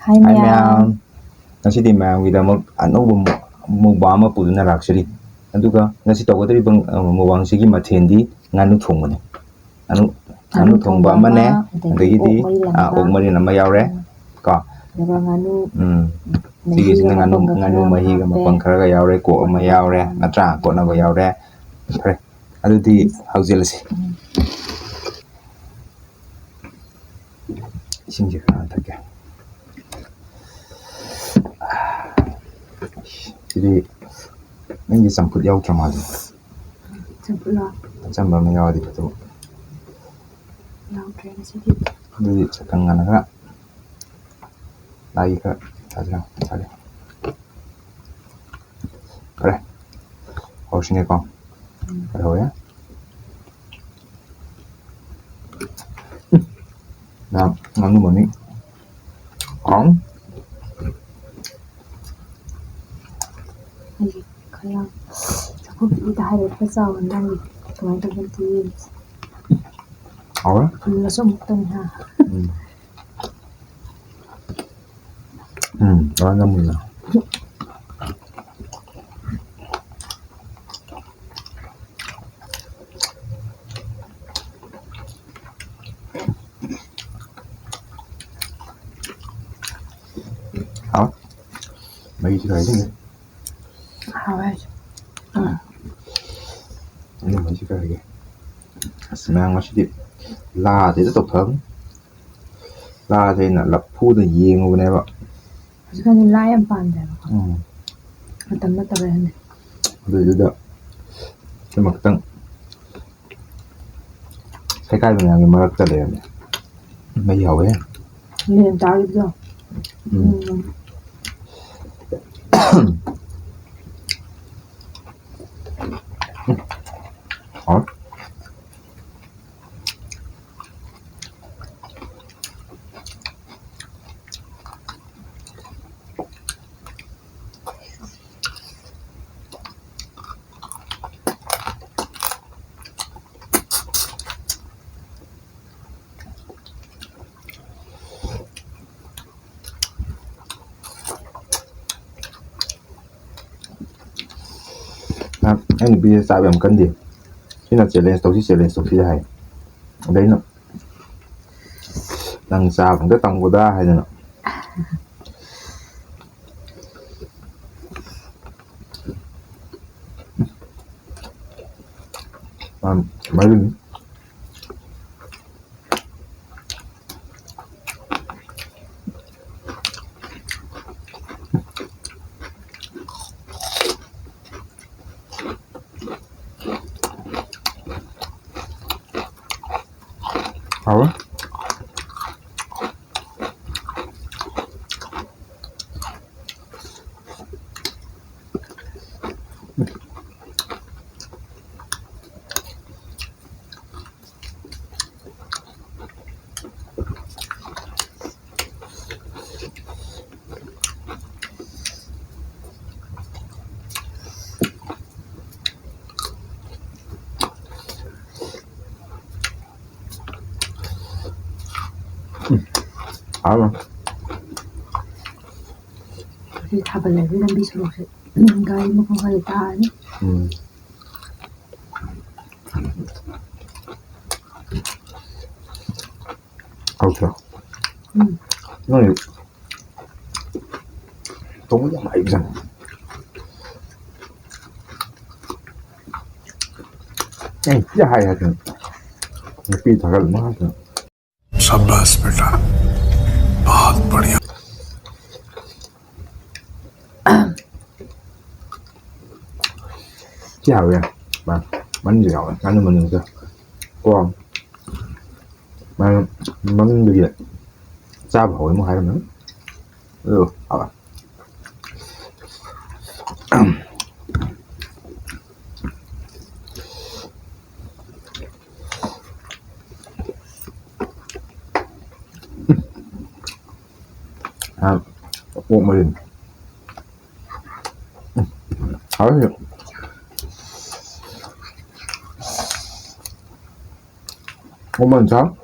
Hi Hi ma'am. ma'am. Ngasidi ma'amꯒꯤꯗꯃꯛ ꯑꯅꯧꯕ mukbang ꯑꯃ ꯄꯨꯗꯨꯅ ꯂꯥꯛꯆꯔꯤ. ꯑꯗꯨꯒ ꯉꯁꯤ ꯇꯧꯒꯗꯧꯔꯤꯕ ꯃꯨꯛꯕꯥꯡꯁꯤꯒꯤ ꯃꯊꯦꯜꯗꯤ ꯉꯥꯅꯨ ꯊꯣꯡꯕꯅꯤ. ꯉꯥꯅꯨ ꯊꯣꯡꯕ ꯑꯃꯅꯦ, ꯑꯗꯒꯤ ꯑꯣꯛ ꯑꯗꯒꯤꯗꯤ ꯃꯔꯤꯜ ꯑꯣꯛ ꯑꯃꯒ ꯃꯔꯤꯟ ꯑꯃ ꯌꯥꯎꯔꯦ. ꯀꯣ ꯑꯗꯨꯒ ꯉꯥꯅꯨ ꯃꯍꯤꯒ ꯁꯤꯒꯤꯁꯤꯅ ꯃꯄꯪꯒ ꯉꯥꯅꯨ ꯈꯔ ꯑꯃ ꯃꯍꯤꯒ ꯍꯥꯞꯄꯦ. ꯃꯄꯪ ꯈꯔꯒ ꯌꯥꯎꯔꯦ, ꯀꯣꯛ ꯑꯃ ꯀꯣꯠꯅꯕ ꯌꯥꯎꯔꯦ, ꯈꯔ ꯑꯃ. ꯅꯠꯇ꯭ꯔꯥ? ꯀꯣꯠꯅꯕ ꯌꯥꯎꯔꯦ. ꯐꯔꯦ, ꯑꯗꯨꯗꯤ ꯍꯧꯖꯤꯜꯂꯁꯤ. 이신기 하나밖에. 이리 왠지 쌈풋 야우tra 맞아. ꯆꯝꯐꯨꯠꯂꯣ? ꯆꯝꯕ 야와디 ꯐꯠꯇꯕ. ꯌꯥꯎꯗ꯭ꯔꯦ ꯉꯁꯤꯗꯤ. ꯑꯗꯨꯗꯤ ꯁꯛꯀꯪ ꯉꯥꯅ ꯈꯔ ꯂꯥꯏꯒꯤ ꯈꯔ ꯊꯥꯖꯤꯜꯂꯣ. ꯊꯥꯖꯤꯜꯂꯦ. 그래. 허시니까. 그래 왜? 나 nganu mani. 엉? ꯑꯩꯒꯤ ꯈꯔ ꯆꯐꯨꯠꯄꯨꯗ ꯍꯥꯏꯔꯛꯄ ꯆꯥꯎꯕ ꯅꯪꯒꯤ ꯀꯃꯥꯏꯅ ꯇꯧꯒꯦ ꯌꯦꯡꯁꯤ. 알아? ꯃꯨꯜꯂꯁꯨ ꯑꯃꯨꯛꯇꯪ ꯍꯥ. 완전 물려. 아? 메이지가 이게. 하와야지. 이게 메이지가 이게. 스멜 맛이 라데도 더 더. 라데는 라푸드 이행오네바. ꯍꯧꯖꯤꯛꯀꯥꯟꯗꯤ ꯂꯥ ꯌꯥꯝ ꯄꯥꯝꯗꯦꯕꯀꯣ. ꯃꯇꯝ ꯅꯠꯇꯕꯩꯅꯦ. ꯑꯗꯨꯗꯨꯗ ꯁꯤꯃ ꯈꯤꯇꯪ ꯁꯩꯀꯥꯏꯕ ꯃꯌꯥꯝꯒꯤ ꯃꯔꯛꯇ ꯂꯩꯔꯝꯃꯦ. ꯃꯩ ꯍꯧꯋꯦ. ꯂꯦꯝ ꯇꯥꯈꯤꯕꯗꯣ. 어? ꯑꯩꯅ ꯅꯨꯄꯤꯁꯦ ꯆꯥꯕ ꯌꯥꯝ ꯀꯟꯗꯦ. ꯁꯤꯅ ꯆꯦꯂꯦꯟꯖ ꯇꯧꯁꯤ ꯍꯥꯏ. ꯑꯗ ꯑꯩꯅ ꯅꯪ ꯆꯥꯕ ꯑꯝꯇ ꯇꯝꯒꯣꯗꯥ ꯍꯥꯏꯗꯅ. ꯃꯔꯤꯟ. 하와? 알아. ꯍꯧꯖꯤꯛ ꯊꯥꯕꯜꯂꯩꯕꯒꯤ ꯂꯝꯕꯤ ꯁꯣꯔꯣꯛꯁꯦ ꯒꯥꯔꯤ ꯃꯈꯣꯟ ꯈꯔꯗꯤ ꯇꯥꯔꯅꯤ. 그렇죠. 너 너무 좀 알잖아. 진짜 하얘야 돼. 삐 다가를 뭐 하죠? शाबाश बेटा, बहुत बढ़िया. Chứ hào ra mà bánh gì rồi anh mình chưa có không mà bánh gì vậy sao mà hội mua hai nữa được ốc mềm hỏi được ốc mềm sao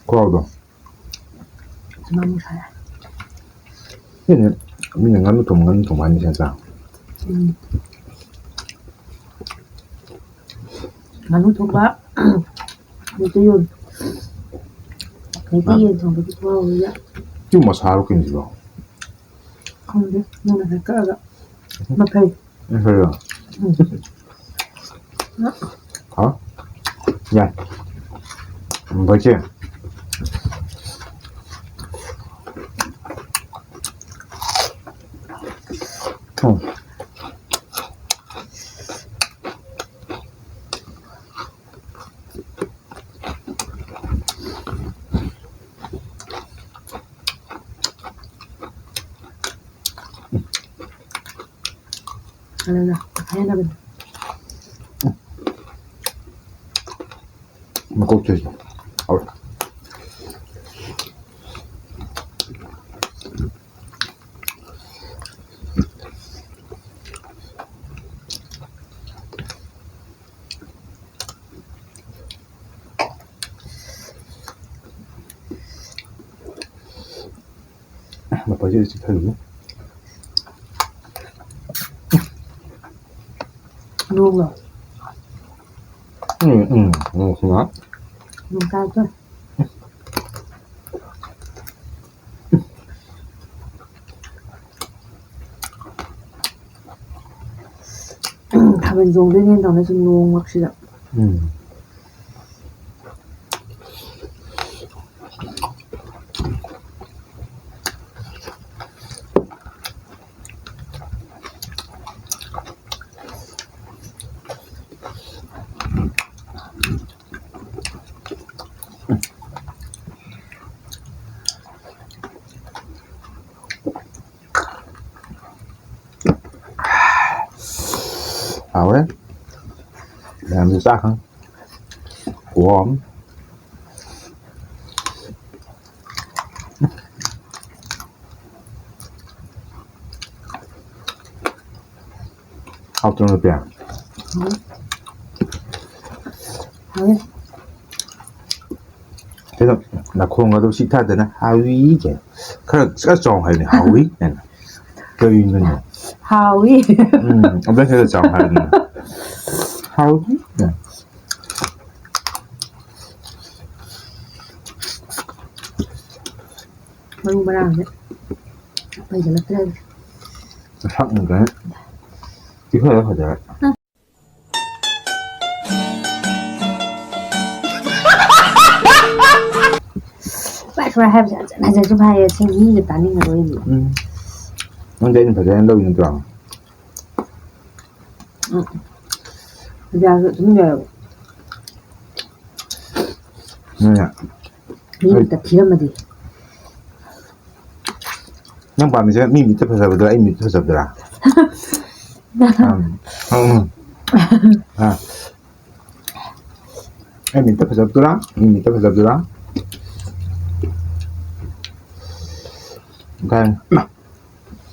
ꯈꯨꯍꯥꯎꯗꯣ ꯁꯨꯃꯥꯏꯅ ꯈꯔ ꯁꯤꯅ ꯃꯤꯅ ꯉꯥꯅꯨ ꯊꯣꯡꯕ 하는 잖아. ngắn thùng bắp người tiêu dùng cái tiền xong cái thua rồi ạ 이거 뭐 사로 끓이지 뭐. không biết nhưng mà phải cỡ ạ mà phải 그래요. hả? Dạ. Vậy chứ. là hay là mình mà cô chơi ôi mà phải chơi thử luôn rồi không ngọt luôn cao thôi mình dùng cái nên nó dùng luôn hoặc gì đó đấy làm gì xác không của ấm học trong được thế là không có đâu xịt thậtนะ하위 이게 그래 정하네 하위 그 있는 하위 어떻게 정하는 하위 không bao giờ đấy bây giờ là cái đây sắc một cái thì hơi phải đấy bạn phải hay là giờ chúng hay xem gì người ta nên là đôi gì nó dễ phải dễ đâu như tưởng bây giờ chúng nhiều nè mình tập thiếu mà gì nhưng mà mình sẽ mình 밑에 phải 잡더라 이 밑에 잡더라 이 밑에 phải 잡더라 이 밑에 phải 잡더라 cái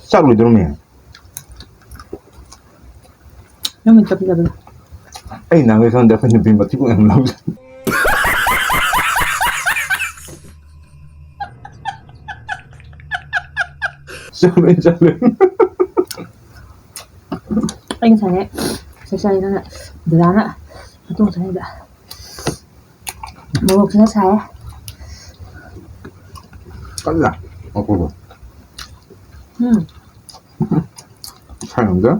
sao rồi đâu mẹ nhưng mình tập bây giờ ấy là người thân đã phân biệt mà thích cũng em lâu sao lên anh xài nó lại từ đó ạ tôi xài đã một cái xài cắt ra cô 잘 나온다?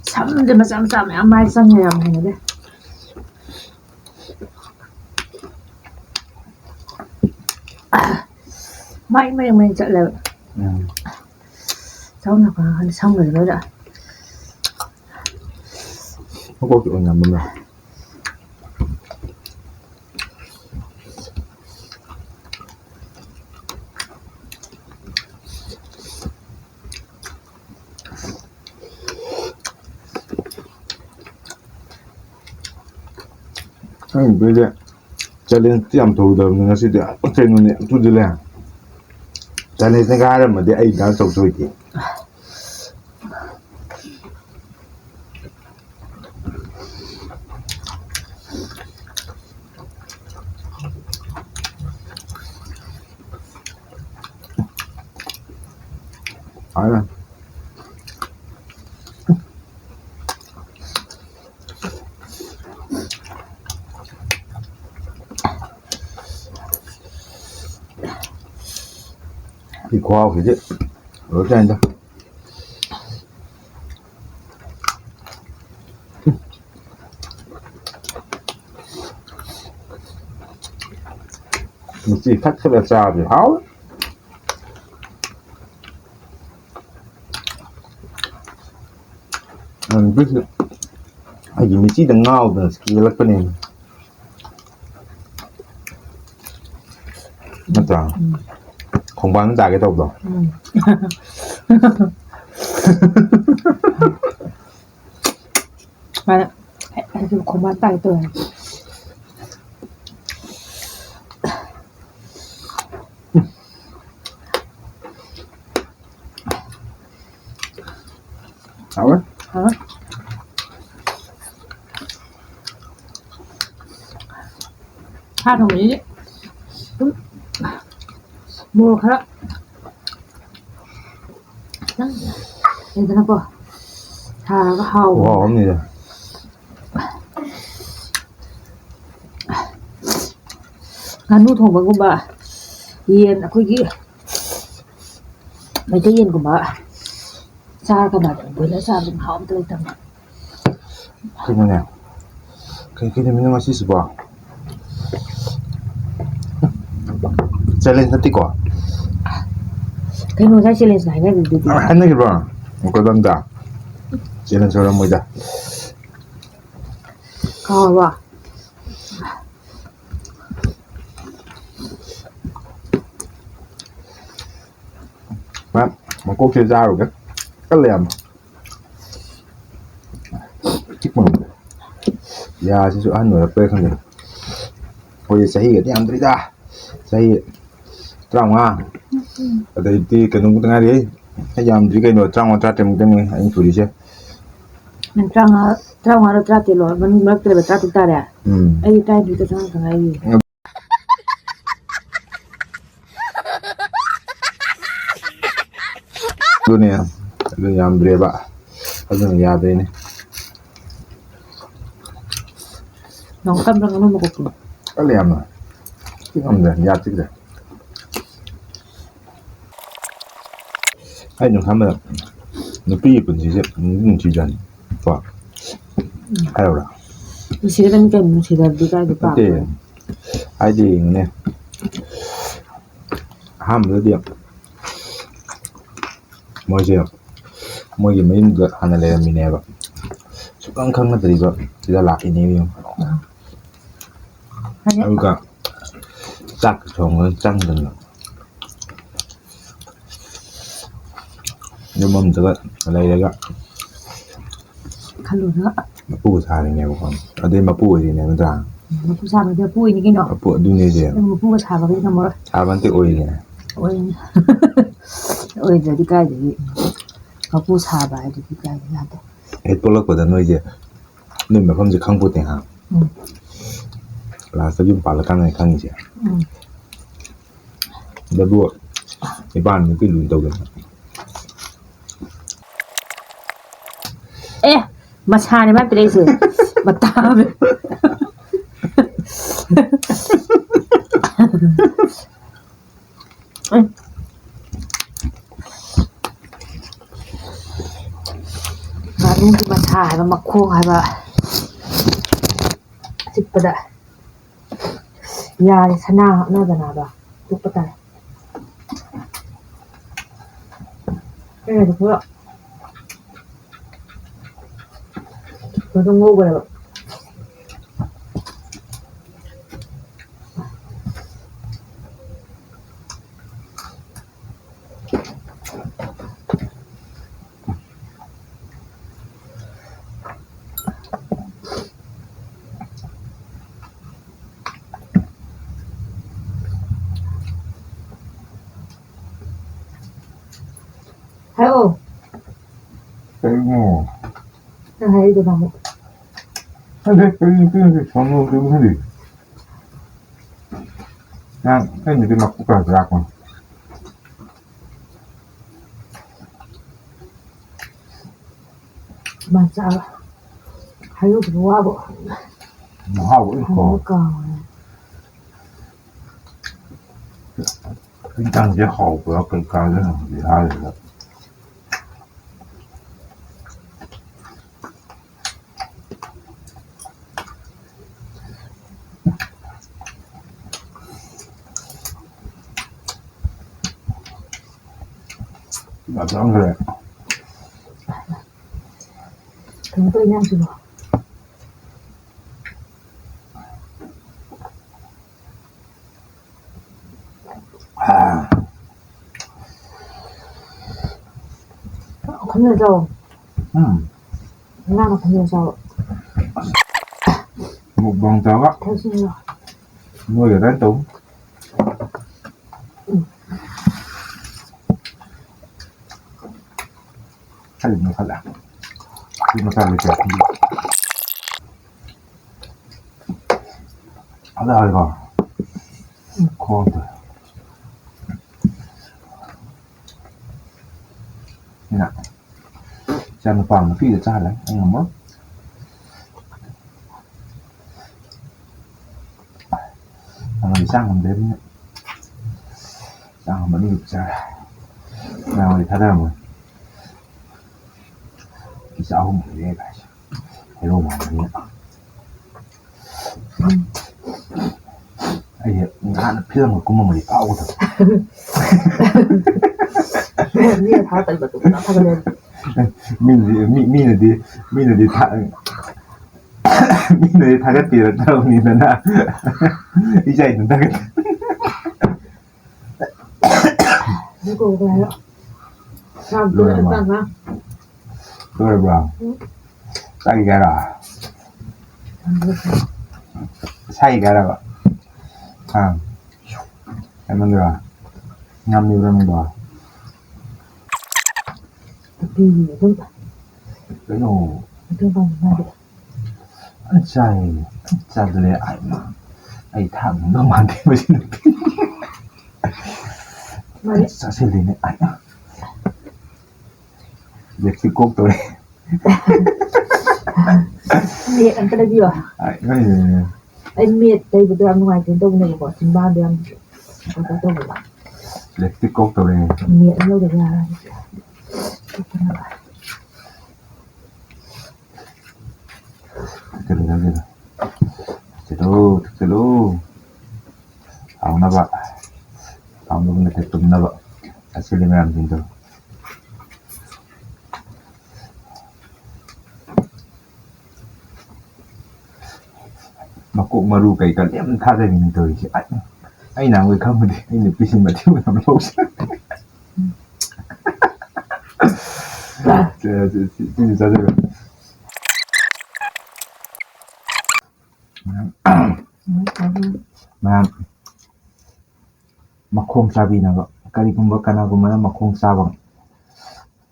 삶들 mà 삶 ăn mai sang nhà làm này đấy may mình chạy là sau là còn xong rồi đó không có chuyện làm mình anh bây giờ cho nên tiệm thủ đầu nó sẽ được trên nó nè chút gì là ꯆꯥꯂꯦꯟꯖꯅꯒ ꯍꯥꯏꯔꯝꯃꯗꯤ ꯑꯩ dance ꯇꯧꯊꯣꯛꯏꯗꯤ ah 이 고하고 이제 어떻게 한다 묵지 탁탁 짜지 하우 그래서 아이 미치다 나오던 스킬락거네 맞다 공부하는 자게 더더 맞아. 아주 고맙다 이또. 아 하同意。뭐 가라. 괜찮아 봐. 다 하고. 와 없니다 nganu thongba yen akhoi mai te yen gumba cha ka ba boila cha dum haum te tam 그러네 그렇게 되면 맛이 있어 봐 챌린지 했고 kaino sa challenge nai na du du 하는 게 봐. 그런다. 쟤는 저런 뭐다. ka wa mà cô chơi ra rồi cái lèm chích mừng ya chỉ số ăn rồi là không được hồi sẽ hiện cái ăn đấy ra sẽ trong à ở đây thì cái nông tengah đi hay làm gì cái nồi trong ra trong cái này anh thử đi chứ mình trang ha tra ti lo man mak te ba tra tu ta ya ai tai du ta sang ai dunia dunia berapa ada yang ada ini nong kam rang no mo ko cái lèm à chứ không được ya chứ được ai dùng tham là nó bị bệnh gì chứ nó chỉ dần và hay là sigaran kan sigar di ka pa thì ai thì nè ham nữa điểm mọi gì mấy người anh là mình nè vậy chút ăn không nó thì là lạc cái này không ừ cả chắc chồng hơn chăng đừng là nhưng mà mình tự ở đây đấy ạ khalu na mà pu xài này nè con ở đây mà pu gì nè nó ra ma pu sa ma de pu ni ki no pu đun này gì ma pu sa ba ki na mo à vẫn tự ôi nè oi oi de di ka de ma pu sa ba de di ka de na de hết bố lắc của nó gì nên mà không chỉ không pu tiền hàng là sẽ dùng bảo là căn này căn gì đã đua cái bàn những cái lùi đầu gần ma cha ni ma pe le su ma ta be ma lu ki ma cha hai ba ma khong hai ba chip pa da ya ni sana na da na ba tu pa ta du ko 좀 먹어요. 하요. 뭐 하이도 나무. 근데 저는 그분이 그냥 팬들이 막 국가더라고. 맞아. 하요 뭐하고. 뭐 하고 있고 하니까. 일단 이제 하고요. 그러니까는 해야 돼. 나도 안 그래. 그럼 또 그냥 주고. 아, 건너서. 나는 건너서. 먹방다가 대신에. 뭐 여덟 동. 살림 못 살라. 못 살릴 때. 하다 이거. 고원들. nè cho nó vào nó phi được ra đấy anh làm mất làm sang làm đến sang làm đi được ra nào thì thay ra rồi thì sao không phải đây này thấy đâu mà nhỉ ai hiện ngã 피는 거 구멍을 파고 더 니가 다 왔다 이거 또 나타나면. 미는 다 미는 다겠다 따라오니나 이제 있는 다겠다 누구 오래요? 나 노래 봐. 일단 그래 봐 싸게 가라 사이 가라 아 잘 만들어 남미 그러는 거 비밀 좀 그래도 봐. 진짜들의 아이 다 너무 안 되면 말이 진짜 셀리네 아니야 렉시 꼭 또래 miệt ăn cái đấy gì rồi? 아니 Anh miệt đây vừa đưa ăn ngoài tiếng Đông này của chính ba đưa ăn có cái Đông rồi 렉시 꼭 또래 miệt lâu được ra thực sự ảo na ba ảo nó bên cái tụm na ba asli memang gitu mà cụ mà ru cái em tha ra mình tới chứ anh nào người không thì anh được cái gì mà thiếu làm lâu 진짜 저거 막콩 사비 나가 까리kumba kanaguma 막콩 사방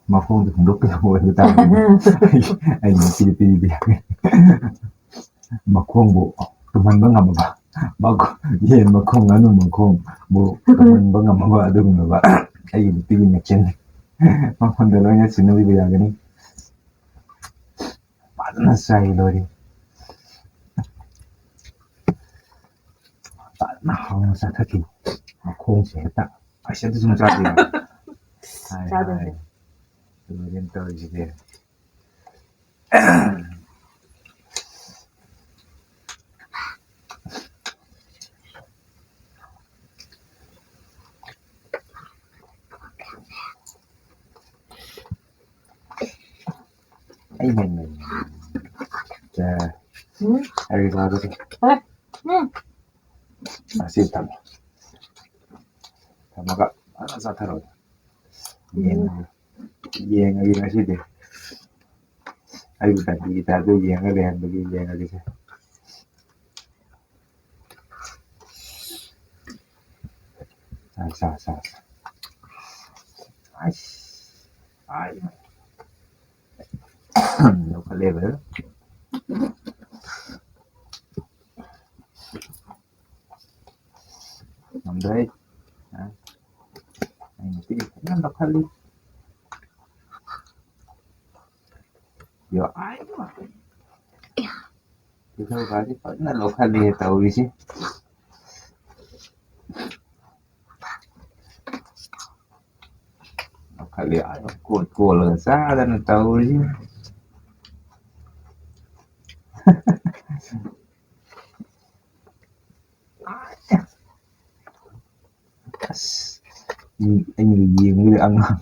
막콩도 공독해 보고 다 아니 피리피리 막콩 뭐 그만 방아 봐 막고 얘 막콩 나는 막콩 뭐 그만 방아 봐 아두고 봐 아이 비비 맥힌 막콩들은 쓰는 비비야 그니 맞나 사이로리 맞나 하나 사타기 막콩 세다 아시아도 좀 짜지 짜증내 그러긴 또 이제 아이 맨맨 자 응? 여기 가도 돼 그래? 응 masih tama ano sa tarot yang lagi ngasih deh ayo tadi kita tuh yang ada bagi yang lagi sih sa ꯂꯧꯈꯠꯂꯦꯕ ꯉꯝꯗ꯭ꯔꯦ ꯑꯩ ꯉꯁꯤꯗꯤ ꯐꯖꯅ ꯂꯧꯈꯠꯂꯤ ꯄꯤꯊꯧꯀꯥꯁꯤ ꯐꯖꯅ ꯂꯧꯈꯠꯂꯤ ꯇꯧꯔꯤꯁꯤ ꯂꯧꯈꯠꯂꯤ ꯀꯣꯠꯂꯒ ꯆꯥꯗꯅ ꯇꯧꯔꯤꯁꯤ ꯑꯁ ꯑꯩꯅ ꯌꯦꯡꯕꯗ ꯑꯉꯥꯡ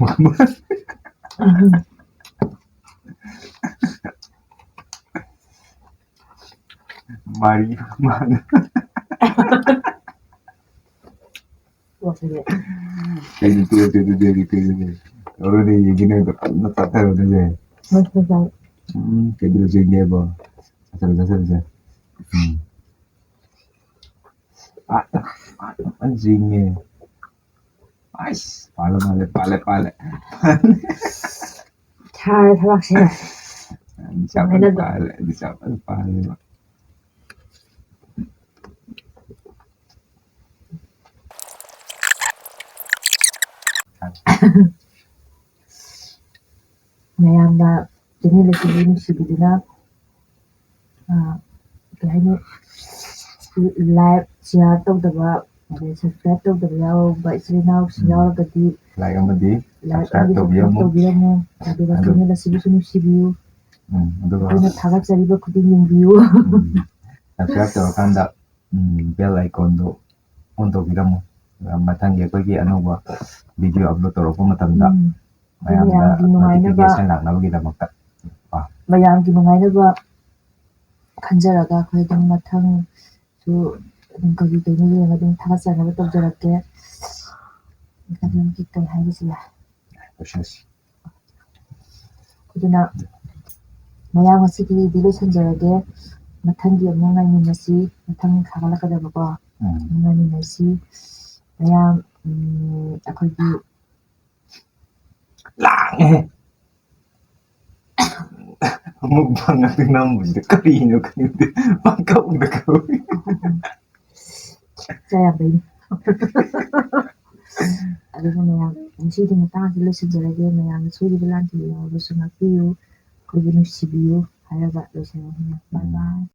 ꯃꯔꯤ ꯃꯥꯅ ꯀꯩꯅꯣ ꯇꯣꯛꯑꯁꯦ ꯑꯗꯨꯗꯤ ꯀꯩꯅꯣꯅꯦ ꯇꯧꯔꯅꯤ ꯌꯦꯡꯒꯤꯅꯦꯗ ꯐꯖꯅ ꯆꯠꯊꯔꯗꯣꯏꯁꯦ ꯀꯩꯗꯧꯁꯤꯒꯦꯕ ꯆꯠꯊꯔꯁꯦ ꯖꯤꯡꯉꯦ ꯑꯁ ꯄꯥꯜꯂꯦ ꯁꯥꯔ ꯊꯕꯛꯁꯦ ꯄꯥꯜꯂꯦꯕ ꯃꯌꯥꯝꯅ ꯆꯦꯅꯦꯜ ꯑꯁꯤꯕꯨ ꯅꯨꯡꯁꯤꯕꯤꯗꯨꯅ ꯀꯩ ꯍꯥꯏꯅꯤ ꯂꯥꯏꯛ ꯁꯤꯌꯥꯔ ꯇꯧꯗꯕ ꯑꯗꯩ ꯁꯕꯁꯀ꯭ꯔꯥꯏब ꯇꯧꯗꯕ ꯌꯥꯎꯕ ꯏꯆꯤꯜ ꯏꯅꯥꯎꯁꯤꯡ ꯌꯥꯎꯔꯒꯗꯤ ꯂꯥꯏꯛ ꯑꯃꯗꯤ ꯂꯥꯏꯛ ꯁꯕꯁꯀ꯭ꯔꯥꯏꯕ ꯑꯃꯗꯤ ꯁꯕꯁꯀ꯭ꯔꯥꯏꯕ ꯇꯧꯕꯤꯔꯝꯃꯨ ꯑꯗꯨꯒ ꯆꯦꯅꯦꯜ ꯑꯁꯤꯕꯨꯁꯨ ꯅꯨꯡꯁꯤꯕꯤꯌꯨ ꯑꯗꯨꯒ ꯑꯩꯈꯣꯏꯅ ꯊꯥꯒꯠꯆꯔꯤꯕ ꯈꯨꯗꯤꯡ ꯌꯦꯡꯕꯤꯌꯨ ꯁꯕꯁꯀ꯭ꯔꯥꯏꯕ ꯇꯧꯔꯀꯥꯟꯗ ꯕꯦꯜ ꯑꯥꯏꯀꯣꯟꯗꯣ ꯑꯣꯟ ꯇꯧꯕꯤꯔꯝꯃꯨ ꯃꯊꯪꯒꯤ ꯑꯩꯈꯣꯏꯒꯤ ꯑꯅꯧꯕ ꯚꯤꯗꯤꯑꯣ ꯑꯞꯂꯣꯗ ꯇꯧꯔꯛꯄ ꯃꯇꯝꯗ ꯃꯌꯥꯝꯗ ꯃꯌꯥꯝꯒꯤ ꯅꯨꯡꯉꯥꯏꯅꯕ ꯅꯣꯇꯤꯐꯤꯀꯦꯁꯟ ꯂꯥꯛꯅꯕꯒꯤꯗꯃꯛꯇ ꯃꯌꯥꯝꯒꯤ ꯅꯨꯡꯉꯥꯏꯅꯕ ꯈꯟꯖꯔꯒ ꯑꯩꯈꯣꯏ ꯑꯗꯨꯝ ꯃꯊꯪꯁꯨ ꯑꯗꯨꯝ ꯀꯩꯅꯣ ꯌꯦꯡꯉ ꯑꯗꯨꯝ ꯊꯥꯒꯠꯆꯅꯕ ꯇꯧꯖꯔꯛꯀꯦ ꯑꯗꯨꯝ ꯀꯩ ꯍꯥꯏꯕꯁꯤꯒꯦ ꯑꯗꯨꯅ ꯃꯌꯥꯝ ꯉꯁꯤꯒꯤꯗꯤ ꯂꯣꯏꯁꯤꯟꯖꯔꯒꯦ ꯃꯊꯪꯒꯤ ꯑꯃꯨꯛ ꯉꯥꯏꯃꯤꯟꯅꯁꯤ ꯃꯊꯪ ꯊꯥꯒꯠꯂꯛꯀꯗꯕꯀꯣ ꯉꯥꯏꯃꯤꯟꯅꯁꯤ ꯃꯌꯥꯝ ꯑꯩꯈꯣꯏꯒꯤ ꯂꯥꯡꯉꯦꯍꯦ ꯃꯨꯛꯕꯥꯡ ꯉꯥꯛꯇ ꯅꯝꯕꯁꯤꯗ ꯀꯔꯤꯅꯣ ꯈꯪꯗꯦ ꯄꯪꯀꯧꯗ ꯀꯧꯏ ꯆꯥꯌꯥꯝꯕꯩꯅꯤ ꯑꯗꯨꯅ ꯃꯌꯥꯝ ꯉꯁꯤꯒꯤ ꯃꯇꯥꯡꯁꯤ ꯂꯣꯏꯁꯤꯟꯖꯔꯒꯦ ꯃꯌꯥꯝꯅ ꯁꯣꯏꯈꯤꯕ ꯂꯥꯟꯈꯤꯕ ꯌꯥꯎꯔꯕꯁꯨ ꯉꯥꯛꯄꯤꯌꯨ ꯑꯩꯈꯣꯏꯕꯨ ꯅꯨꯡꯁꯤꯕꯤꯌꯨ ꯍꯥꯏꯔꯒ ꯂꯣꯏꯁꯤꯟꯖꯔꯒꯦ ꯕꯥꯏ ꯕꯥꯏ